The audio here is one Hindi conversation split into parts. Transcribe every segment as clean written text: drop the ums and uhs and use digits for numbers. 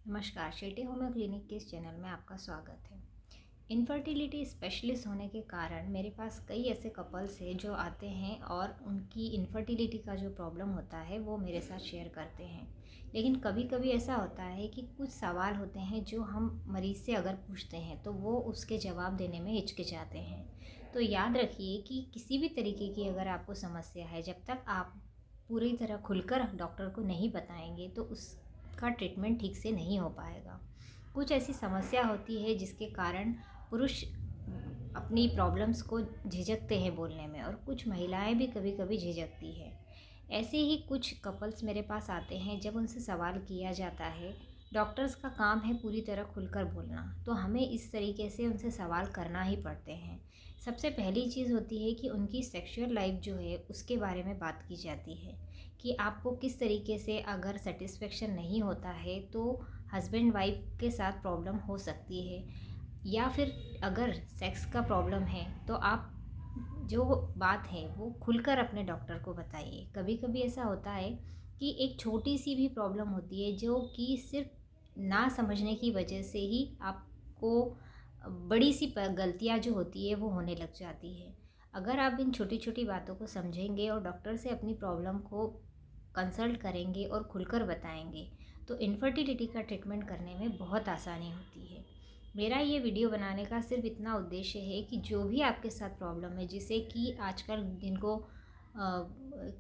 नमस्कार, शेटे होम्यो क्लिनिक के इस चैनल में आपका स्वागत है। इनफर्टिलिटी स्पेशलिस्ट होने के कारण मेरे पास कई ऐसे कपल्स हैं जो आते हैं और उनकी इनफर्टिलिटी का जो प्रॉब्लम होता है वो मेरे साथ शेयर करते हैं। लेकिन कभी कभी ऐसा होता है कि कुछ सवाल होते हैं जो हम मरीज़ से अगर पूछते हैं तो वो उसके जवाब देने में हिचकिचाते हैं। तो याद रखिए कि किसी भी तरीके की अगर आपको समस्या है, जब तक आप पूरी तरह खुलकर डॉक्टर को नहीं बताएंगे तो उसका ट्रीटमेंट ठीक से नहीं हो पाएगा। कुछ ऐसी समस्या होती है जिसके कारण पुरुष अपनी प्रॉब्लम्स को झिझकते हैं बोलने में, और कुछ महिलाएं भी कभी कभी झिझकती है। ऐसे ही कुछ कपल्स मेरे पास आते हैं, जब उनसे सवाल किया जाता है, डॉक्टर्स का काम है पूरी तरह खुलकर बोलना, तो हमें इस तरीके से उनसे सवाल करना ही पड़ते हैं। सबसे पहली चीज़ होती है कि उनकी सेक्सुअल लाइफ जो है उसके बारे में बात की जाती है कि आपको किस तरीके से अगर सेटिस्फेक्शन नहीं होता है तो हस्बैंड वाइफ के साथ प्रॉब्लम हो सकती है, या फिर अगर सेक्स का प्रॉब्लम है तो आप जो बात है वो खुलकर अपने डॉक्टर को बताइए। कभी कभी ऐसा होता है कि एक छोटी सी भी प्रॉब्लम होती है जो कि सिर्फ ना समझने की वजह से ही आपको बड़ी सी गलतियाँ जो होती है वो होने लग जाती है। अगर आप इन छोटी छोटी बातों को समझेंगे और डॉक्टर से अपनी प्रॉब्लम को कंसल्ट करेंगे और खुलकर बताएंगे तो इनफर्टिलिटी का ट्रीटमेंट करने में बहुत आसानी होती है। मेरा ये वीडियो बनाने का सिर्फ इतना उद्देश्य है कि जो भी आपके साथ प्रॉब्लम है, जिसे कि आजकल जिनको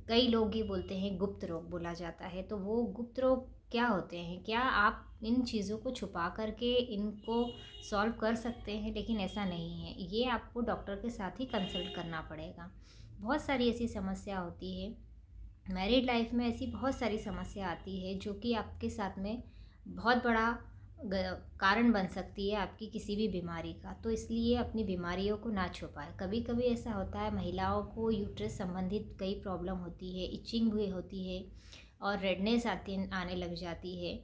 कई लोग ये बोलते हैं गुप्त रोग बोला जाता है, तो वो गुप्त रोग क्या होते हैं, क्या आप इन चीज़ों को छुपा करके इनको सॉल्व कर सकते हैं? लेकिन ऐसा नहीं है, ये आपको डॉक्टर के साथ ही कंसल्ट करना पड़ेगा। बहुत सारी ऐसी समस्या होती है, मैरिड लाइफ में ऐसी बहुत सारी समस्या आती है जो कि आपके साथ में बहुत बड़ा कारण बन सकती है आपकी किसी भी बीमारी का। तो इसलिए अपनी बीमारियों को ना छुपाएं। कभी कभी ऐसा होता है महिलाओं को यूट्रस संबंधित कई प्रॉब्लम होती है, इचिंग भी होती है और रेडनेस आने लग जाती है,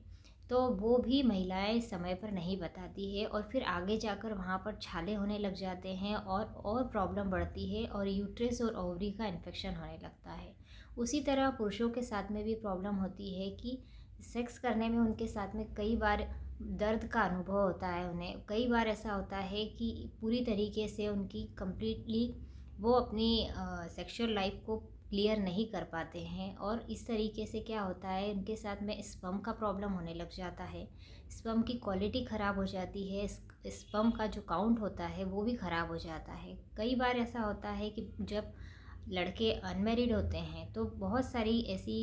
तो वो भी महिलाएं समय पर नहीं बताती है और फिर आगे जाकर वहाँ पर छाले होने लग जाते हैं और प्रॉब्लम बढ़ती है और यूट्रस और ओवरी का इन्फेक्शन होने लगता है। उसी तरह पुरुषों के साथ में भी प्रॉब्लम होती है कि सेक्स करने में उनके साथ में कई बार दर्द का अनुभव होता है। उन्हें कई बार ऐसा होता है कि पूरी तरीके से उनकी कंप्लीटली वो अपनी सेक्सुअल लाइफ को क्लियर नहीं कर पाते हैं, और इस तरीके से क्या होता है उनके साथ में स्पर्म का प्रॉब्लम होने लग जाता है। स्पर्म की क्वालिटी ख़राब हो जाती है, स्पर्म का जो काउंट होता है वो भी ख़राब हो जाता है। कई बार ऐसा होता है कि जब लड़के अनमेरिड होते हैं तो बहुत सारी ऐसी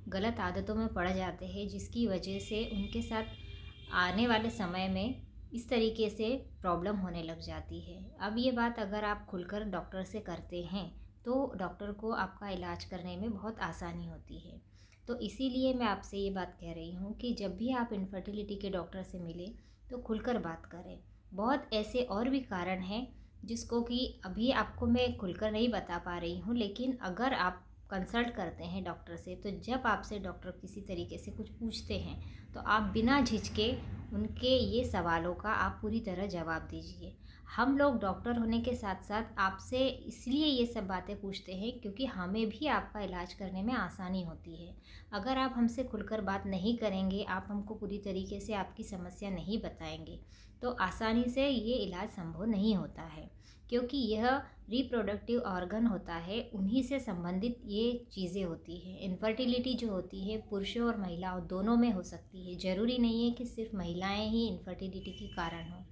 गलत आदतों में पड़ जाते हैं जिसकी वजह से उनके साथ आने वाले समय में इस तरीके से प्रॉब्लम होने लग जाती है। अब ये बात अगर आप खुलकर डॉक्टर से करते हैं तो डॉक्टर को आपका इलाज करने में बहुत आसानी होती है। तो इसीलिए मैं आपसे ये बात कह रही हूँ कि जब भी आप इनफर्टिलिटी के डॉक्टर से मिलें तो खुलकर बात करें। बहुत ऐसे और भी कारण हैं जिसको कि अभी आपको मैं खुलकर नहीं बता पा रही हूँ, लेकिन अगर आप कंसल्ट करते हैं डॉक्टर से तो जब आपसे डॉक्टर किसी तरीके से कुछ पूछते हैं तो आप बिना झिझके उनके ये सवालों का आप पूरी तरह जवाब दीजिए। हम लोग डॉक्टर होने के साथ साथ आपसे इसलिए ये सब बातें पूछते हैं क्योंकि हमें भी आपका इलाज करने में आसानी होती है। अगर आप हमसे खुलकर बात नहीं करेंगे, आप हमको पूरी तरीके से आपकी समस्या नहीं बताएंगे तो आसानी से ये इलाज संभव नहीं होता है, क्योंकि यह रिप्रोडक्टिव ऑर्गन होता है, उन्हीं से संबंधित ये चीज़ें होती हैं। इनफर्टिलिटी जो होती है पुरुषों और महिलाओं दोनों में हो सकती है। ज़रूरी नहीं है कि सिर्फ महिलाएं ही इनफर्टिलिटी के कारण हो,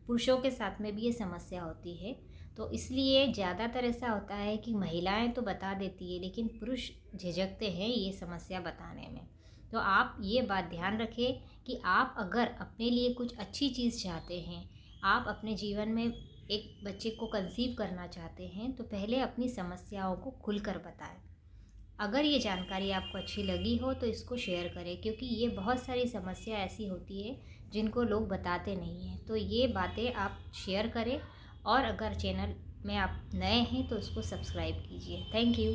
पुरुषों के साथ में भी ये समस्या होती है। तो इसलिए ज़्यादातर ऐसा होता है कि महिलाएं तो बता देती है लेकिन पुरुष झिझकते हैं ये समस्या बताने में। तो आप ये बात ध्यान रखें कि आप अगर अपने लिए कुछ अच्छी चीज़ चाहते हैं, आप अपने जीवन में एक बच्चे को कंसीव करना चाहते हैं, तो पहले अपनी समस्याओं को खुलकर बताएं। अगर ये जानकारी आपको अच्छी लगी हो तो इसको शेयर करें, क्योंकि ये बहुत सारी समस्या ऐसी होती है जिनको लोग बताते नहीं हैं। तो ये बातें आप शेयर करें, और अगर चैनल में आप नए हैं तो उसको सब्सक्राइब कीजिए। Thank you.